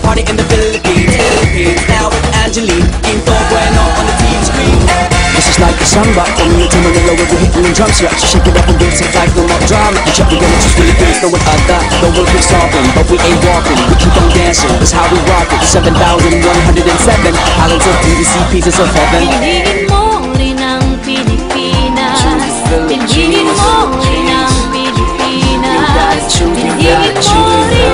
party in the Philippines. Now with Angeline, Quinto, on the TV screen. This is like a samba, coming into Manila with the hitting and drums. Yeah, so shake it up and dance it like no more drama. You check, we're gonna choose Philippines, no one other. No one keep solving, but we ain't walking. We keep on dancing, that's how we rock it. 7,107 islands of PVC, pieces of heaven. Piliin mo rin ang Pilipinas. Piliin mo rin ang Pilipinas. Piliin mo rin